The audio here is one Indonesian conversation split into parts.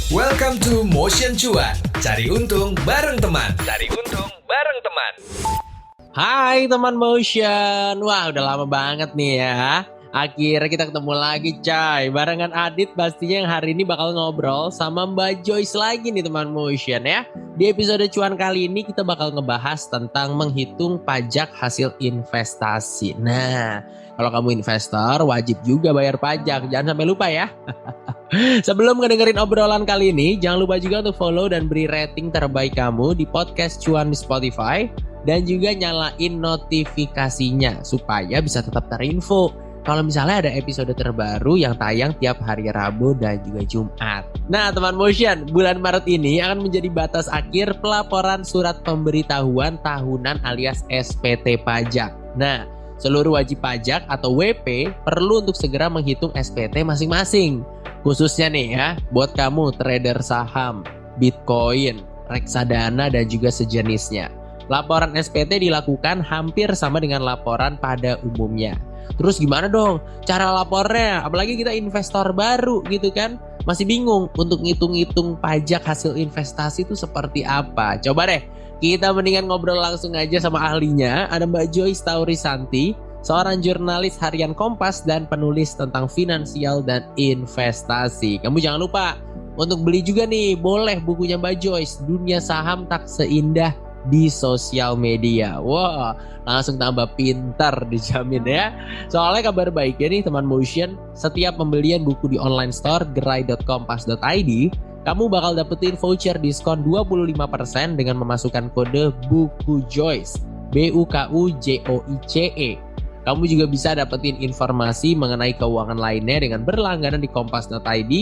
Welcome to Motion Cuan. Cari untung bareng teman. Hai teman Motion. Wah, udah lama banget nih ya. Akhirnya kita ketemu lagi coy. Barengan Adit pastinya yang hari ini bakal ngobrol sama Mbak Joyce lagi nih teman Motion ya. Di episode cuan kali ini kita bakal ngebahas tentang menghitung pajak hasil investasi. Nah, kalau kamu investor wajib juga bayar pajak. Jangan sampai lupa ya. Sebelum ngedengerin obrolan kali ini, jangan lupa juga untuk follow dan beri rating terbaik kamu di podcast Cuan di Spotify. Dan juga nyalain notifikasinya supaya bisa tetap terinfo kalau misalnya ada episode terbaru yang tayang tiap hari Rabu dan juga Jumat. Nah teman Motion, bulan Maret ini akan menjadi batas akhir pelaporan surat pemberitahuan tahunan alias SPT pajak. Nah, seluruh wajib pajak atau WP perlu untuk segera menghitung SPT masing-masing. Khususnya nih ya, buat kamu trader saham, Bitcoin, reksadana dan juga sejenisnya. Laporan SPT dilakukan hampir sama dengan laporan pada umumnya. Terus gimana dong cara lapornya? Apalagi kita investor baru gitu kan. Masih bingung untuk ngitung-ngitung pajak hasil investasi itu seperti apa. Coba deh kita mendingan ngobrol langsung aja sama ahlinya. Ada Mbak Joyce Taurisanti, seorang jurnalis harian Kompas dan penulis tentang finansial dan investasi. Kamu jangan lupa untuk beli juga nih, boleh bukunya Mbak Joyce, Dunia Saham Tak Seindah di Sosial Media. Wah, langsung tambah pintar dijamin ya. Soalnya kabar baiknya nih teman Motion, setiap pembelian buku di online store gerai.kompas.id, kamu bakal dapetin voucher diskon 25% dengan memasukkan kode buku Joyce, BUKUJOICE. Kamu juga bisa dapetin informasi mengenai keuangan lainnya dengan berlangganan di kompas.id,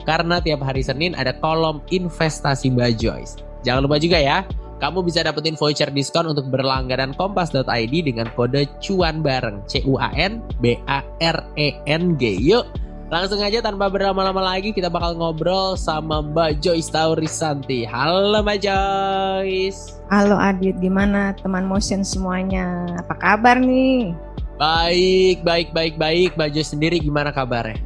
karena tiap hari Senin ada kolom investasi Mbak Joyce. Jangan lupa juga ya, kamu bisa dapetin voucher diskon untuk berlangganan kompas.id dengan kode cuan bareng, CUANBARENG. Yuk, langsung aja tanpa berlama-lama lagi kita bakal ngobrol sama Mbak Joyce Taurisanti. Halo Mbak Joyce. Halo Adit, gimana teman Motion semuanya? Apa kabar nih? Baik. Mbak Joyce sendiri gimana kabarnya?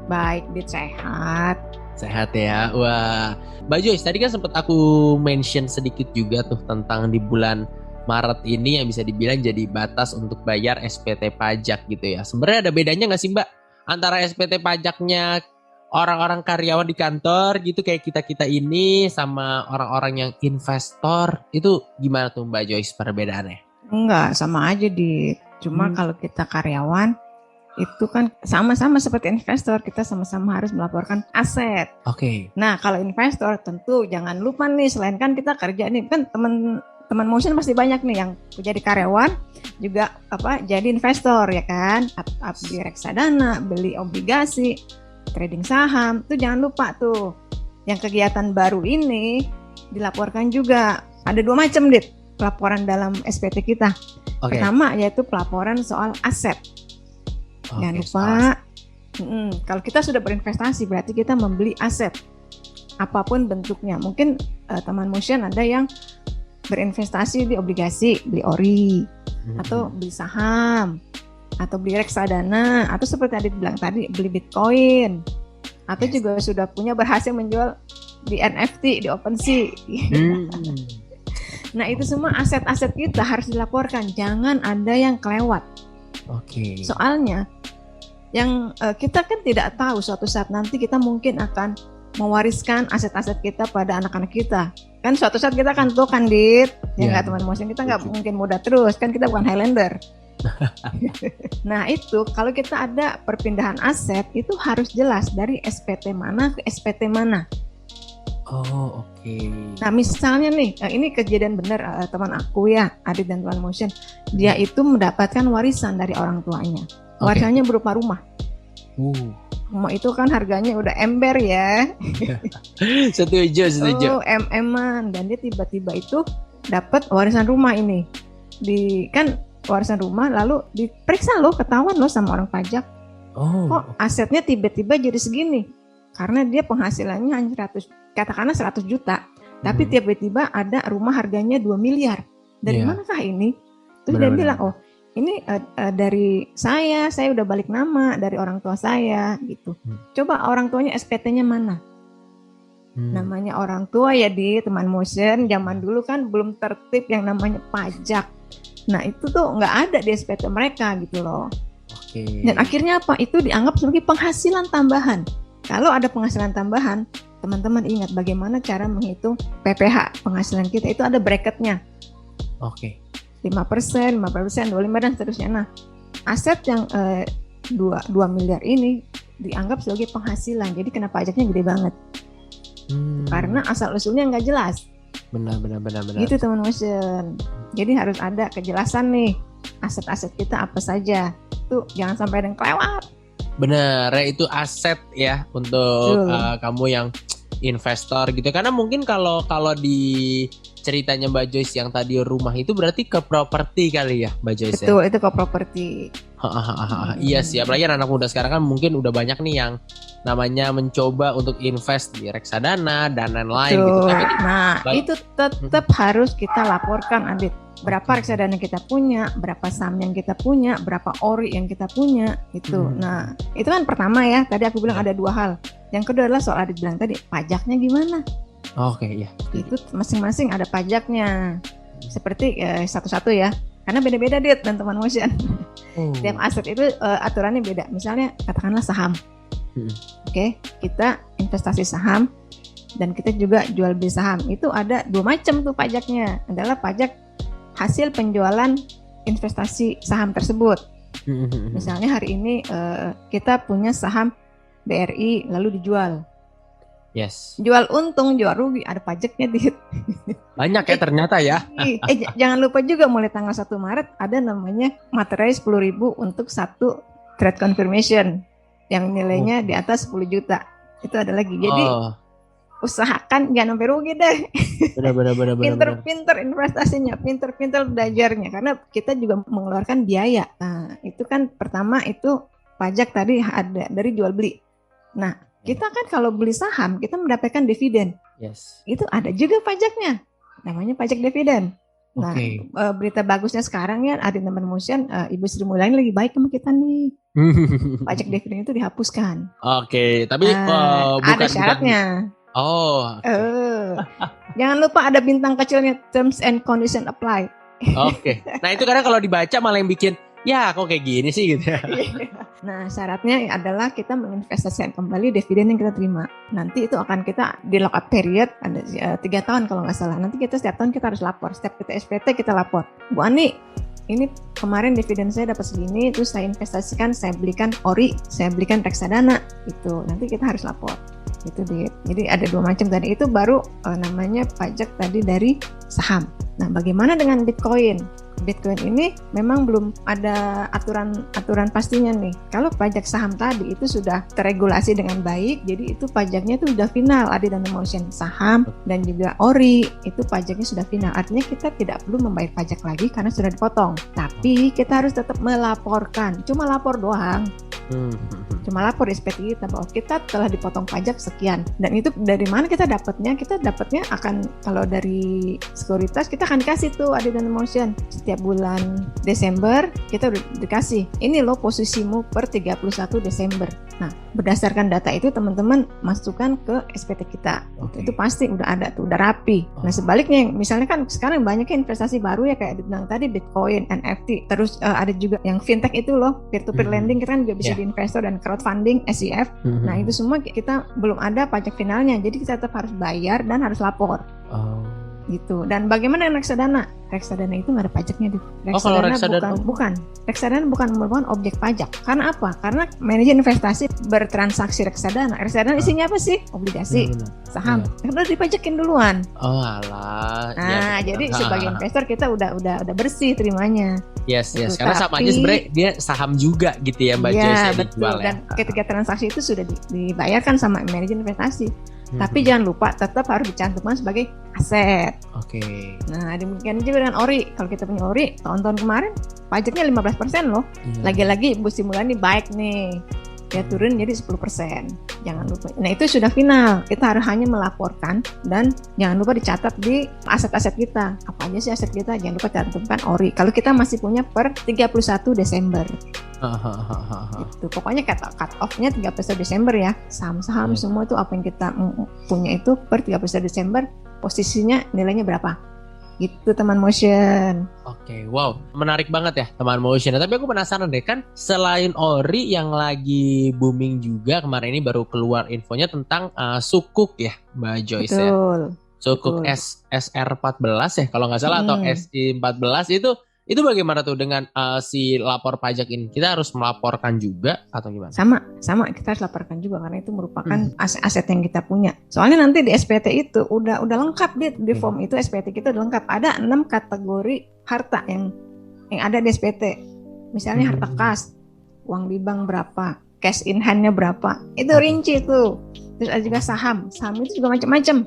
Baik, Dit, sehat. Sehat ya. Wah, Mbak Joyce, tadi kan sempat aku mention sedikit juga tuh tentang di bulan Maret ini yang bisa dibilang jadi batas untuk bayar SPT pajak gitu ya. Sebenarnya ada bedanya nggak sih Mbak antara SPT pajaknya orang-orang karyawan di kantor gitu kayak kita-kita ini sama orang-orang yang investor? Itu gimana tuh Mbak Joyce perbedaannya? Enggak, sama aja, Dit. Cuma kalau kita karyawan, itu kan sama-sama seperti investor, kita sama-sama harus melaporkan aset. Oke. Nah, kalau investor tentu jangan lupa nih, selain kan kita kerja nih, kan teman Motion pasti banyak nih yang jadi karyawan juga jadi investor ya kan, beli reksadana, beli obligasi, trading saham. Tuh jangan lupa tuh, yang kegiatan baru ini dilaporkan juga. Ada 2 macam, Dit, pelaporan dalam SPT kita. Pertama yaitu pelaporan soal aset. Jangan lupa, kalau kita sudah berinvestasi berarti kita membeli aset apapun bentuknya. Mungkin teman Motion ada yang berinvestasi di obligasi, beli ori, atau beli saham, atau beli reksadana, atau seperti Adit bilang tadi beli Bitcoin, atau juga sudah punya berhasil menjual di NFT, di OpenSea. Nah itu semua aset-aset kita harus dilaporkan, jangan ada yang kelewat. Soalnya yang kita kan tidak tahu suatu saat nanti kita mungkin akan mewariskan aset-aset kita pada anak-anak kita. Kan suatu saat kita akan tahu kan, Dit, ya nggak teman Motion, kita nggak mungkin muda terus, kan kita bukan Highlander. Nah itu kalau kita ada perpindahan aset itu harus jelas dari SPT mana ke SPT mana. Nah misalnya nih, ini kejadian benar teman aku ya, Adit dan teman Motion, dia itu mendapatkan warisan dari orang tuanya. Warisannya berupa rumah. Rumah itu kan harganya udah ember ya. Setuju. M-an, dan dia tiba-tiba itu dapat warisan rumah ini. Kan warisan rumah lalu diperiksa loh, ketahuan loh sama orang pajak. Kok asetnya tiba-tiba jadi segini? Karena dia penghasilannya hanya 100 juta, tapi tiba-tiba ada rumah harganya 2 miliar. Dari manakah ini? Terus dia bilang, ini dari saya udah balik nama dari orang tua saya gitu. Coba orang tuanya SPT-nya mana? Namanya orang tua ya di teman motion, zaman dulu kan belum tertib yang namanya pajak. Nah itu tuh nggak ada di SPT mereka gitu loh. Oke. Dan akhirnya apa? Itu dianggap sebagai penghasilan tambahan. Kalau ada penghasilan tambahan, teman-teman ingat bagaimana cara menghitung PPH penghasilan kita, itu ada bracketnya. Oke. 5%, 5%, 25% dan seterusnya. Nah, aset yang 2 miliar ini dianggap sebagai penghasilan. Jadi kena pajaknya gede banget. Karena asal usulnya nggak jelas. Benar. Gitu teman motion. Jadi harus ada kejelasan nih, aset-aset kita apa saja. Tuh jangan sampai ada yang kelewat. Bener, ya, itu aset ya untuk kamu yang investor gitu. Karena mungkin kalau di ceritanya Mbak Joyce yang tadi rumah itu berarti ke properti kali ya Mbak Joyce. Betul, itu ke properti. Iya sih, apalagi anak muda sekarang kan mungkin udah banyak nih yang namanya mencoba untuk invest di reksadana dan lain-lain gitu. Nah, itu tetap harus kita laporkan, Adit. Berapa reksadana kita punya, berapa saham yang kita punya, berapa ori yang kita punya, gitu. Nah, itu kan pertama ya. Tadi aku bilang ada 2 hal. Yang kedua adalah soal Adit bilang tadi, pajaknya gimana? Oke, iya. Itu masing-masing ada pajaknya. Seperti satu-satu ya. Karena beda-beda Dit dan teman motion. Tiap aset itu aturannya beda. Misalnya katakanlah saham. Oke, kita investasi saham dan kita juga jual beli saham. Itu ada 2 macam tuh pajaknya. Adalah pajak hasil penjualan investasi saham tersebut. Misalnya hari ini kita punya saham BRI lalu dijual. Yes. Jual untung, jual rugi, ada pajaknya Dit. Banyak ya ternyata ya. Jangan lupa juga mulai tanggal 1 Maret ada namanya materai 10.000 untuk satu trade confirmation yang nilainya di atas 10 juta. Itu ada lagi. Jadi usahakan jangan sampai rugi deh. Benar. Pinter-pinter investasinya, pinter-pinter belajarnya, karena kita juga mengeluarkan biaya. Nah, itu kan pertama itu pajak tadi ada dari jual beli. Nah, kita kan kalau beli saham kita mendapatkan dividen. Yes. Itu ada juga pajaknya. Namanya pajak dividen. Nah, berita bagusnya sekarang ya ada teman motion, Ibu Sri Mulyani lagi baik sama kita nih. Pajak dividen itu dihapuskan. Oke, tapi bukan ada syaratnya. Jangan lupa ada bintang kecilnya, terms and condition apply. Oke. Nah itu kadang kalau dibaca malah yang bikin, ya kok kayak gini sih gitu ya. Nah syaratnya adalah kita menginvestasikan kembali dividen yang kita terima. Nanti itu akan kita di lock up period ada 3 tahun kalau nggak salah. Nanti kita setiap tahun kita harus lapor. Setiap kita SPT kita lapor. Bu Ani, ini kemarin dividen saya dapat segini, terus saya investasikan, saya belikan ori, saya belikan reksadana, itu nanti kita harus lapor. Itu jadi ada 2 macam tadi. Itu baru namanya pajak tadi dari saham. Nah, bagaimana dengan Bitcoin? Bitcoin ini memang belum ada aturan pastinya nih. Kalau pajak saham tadi itu sudah terregulasi dengan baik, jadi itu pajaknya itu sudah final. Ada dana motion saham dan juga ori itu pajaknya sudah final. Artinya kita tidak perlu membayar pajak lagi karena sudah dipotong. Tapi kita harus tetap melaporkan. Cuma lapor doang. Cuma lapor SPT kita bahwa kita telah dipotong pajak sekian. Dan itu dari mana kita dapatnya? Kita dapatnya akan kalau dari sekuritas kita akan dikasih tuh ada dana motion. Setiap bulan Desember kita udah dikasih. Ini loh posisimu per 31 Desember. Nah, berdasarkan data itu teman-teman masukkan ke SPT kita. Itu pasti udah ada tuh, udah rapi. Nah, sebaliknya misalnya kan sekarang banyak investasi baru ya kayak dibilang tadi Bitcoin, NFT. Terus ada juga yang fintech itu loh, peer-to-peer lending kita kan juga bisa di investor dan crowdfunding SEF. Nah, itu semua kita belum ada pajak finalnya. Jadi kita tetap harus bayar dan harus lapor. Gitu. Dan bagaimana dengan reksadana? Reksadana itu nggak ada pajaknya. Reksadana bukan. Reksadana bukan merupakan objek pajak. Karena apa? Karena manajer investasi bertransaksi reksadana. Reksadana isinya apa sih? Obligasi, saham. Udah dipajakin duluan. Nah, jadi sebagai investor kita udah bersih terimanya. Yes. Karena sama aja sebenarnya dia saham juga gitu ya Mbak Joyce yang dijual ya. Dan ketika transaksi itu sudah dibayarkan sama manajer investasi. Tapi jangan lupa tetap harus dicantumkan sebagai aset. Nah, demikian juga dengan ori. Kalau kita punya ori, tahun-tahun kemarin pajaknya 15% loh. Lagi-lagi Ibu Sri Mulyani baik nih. Dia turun jadi 10%. Jangan lupa. Nah itu sudah final. Kita harus hanya melaporkan dan jangan lupa dicatat di aset-aset kita. Apa aja sih aset kita? Jangan lupa cantumkan ORI. Kalau kita masih punya per 31 Desember. Itu pokoknya cut off-nya 31 Desember ya. Saham-saham semua itu apa yang kita punya itu per 31 Desember, posisinya nilainya berapa? Gitu teman motion. Oke, wow, menarik banget ya teman motion. Tapi aku penasaran deh, kan selain ORI yang lagi booming juga kemarin ini baru keluar infonya tentang sukuk ya, Mbak Joyce. Betul. Ya. Sukuk SR14 ya kalau nggak salah, atau SI14 itu bagaimana tuh dengan si lapor pajak ini? Kita harus melaporkan juga atau gimana? Sama kita harus laporkan juga karena itu merupakan aset yang kita punya. Soalnya nanti di SPT itu udah lengkap di form itu SPT kita udah lengkap. Ada 6 kategori harta yang ada di SPT. Misalnya harta kas, uang di bank berapa, cash in hand-nya berapa. Itu rinci tuh. Terus ada juga saham. Saham itu juga macam-macam.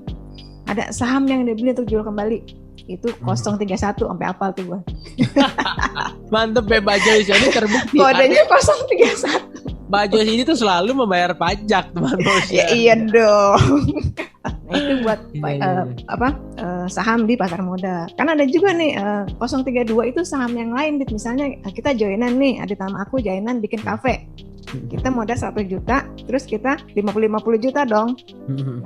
Ada saham yang dibeli untuk jual kembali. Itu 031 sampai apal tuh gua. Mantep ya Mbak Joyce, ini terbukti. Kodenya 031. Mbak Joyce ini tuh selalu membayar pajak teman bos. Ya iya dong. Nah itu buat saham di pasar modal. Kan ada juga nih 032 itu saham yang lain. Misalnya kita joinan nih, ada nama aku joinan bikin kafe. Kita modal 100 juta, terus kita 50 juta dong.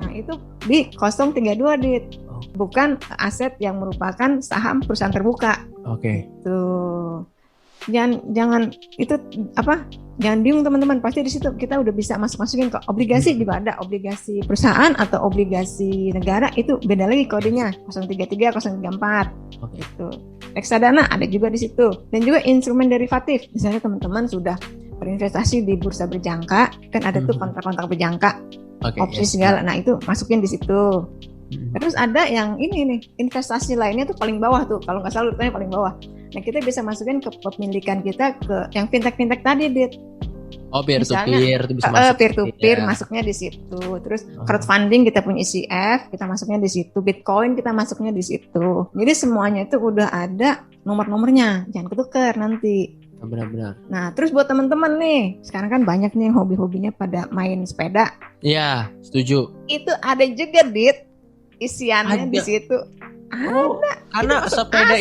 Nah itu di 032 dit. Bukan aset yang merupakan saham perusahaan terbuka. Oke. Tuh. Jangan itu jangan bingung teman-teman, pasti di situ kita udah bisa masukin ke obligasi juga ada, obligasi perusahaan atau obligasi negara itu beda lagi kodenya 033 034. Oke. Itu reksadana ada juga di situ, dan juga instrumen derivatif. Misalnya teman-teman sudah berinvestasi di bursa berjangka, kan ada tuh kontrak-kontrak berjangka, opsi segala. Nah itu masukin di situ. Terus ada yang ini nih, investasi lainnya tuh paling bawah tuh, kalau nggak salah urutannya paling bawah. Nah kita bisa masukin ke kepemilikan kita ke yang fintech tadi, dit. Oh, peer to peer itu bisa masuk. Peer to peer masuknya di situ. Terus crowdfunding kita punya ICF, kita masuknya di situ. Bitcoin kita masuknya di situ. Jadi semuanya itu udah ada nomor-nomornya, jangan ketukar nanti. Benar-benar. Nah, terus buat teman-teman nih, sekarang kan banyak nih yang hobi-hobinya pada main sepeda. Iya, setuju. Itu ada juga, dit. Isiannya di situ ada. Karena sepeda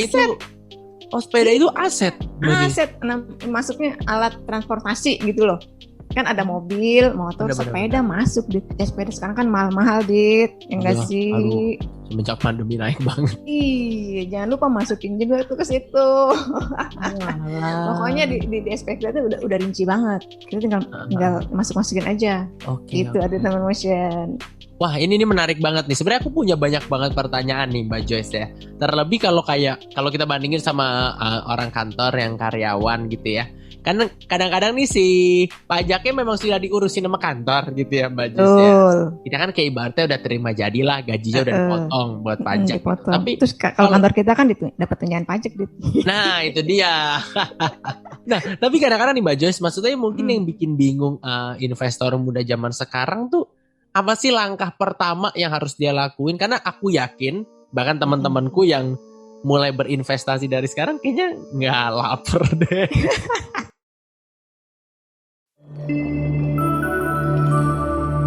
itu aset. Aset. Nah, masuknya alat transportasi gitu loh. Kan ada mobil, motor, sepeda masuk di sepeda sekarang kan mahal-mahal, dit. Ya enggak sih? Aduh, semenjak pandemi naik banget. Iya, jangan lupa masukin juga tuh ke situ. Pokoknya di SPK itu udah rinci banget. Kita tinggal masuk-masukin aja. Gitu ada teman motion. Wah, ini menarik banget nih. Sebenarnya aku punya banyak banget pertanyaan nih Mbak Joyce ya. Terlebih kalau kita bandingin sama orang kantor yang karyawan gitu ya. Karena kadang-kadang nih si pajaknya memang sudah diurusin sama kantor gitu ya Mbak Joyce ya. Kita kan kayak ibaratnya udah terima jadilah, gajinya udah dipotong buat pajak. Tapi terus kalau kantor kita kan dapat tunjangan pajak dit. Nah, itu dia. Nah, tapi kadang-kadang nih Mbak Joyce, maksudnya mungkin yang bikin bingung investor muda zaman sekarang tuh apa sih langkah pertama yang harus dia lakuin? Karena aku yakin bahkan teman-temanku yang mulai berinvestasi dari sekarang kayaknya nggak lapar deh.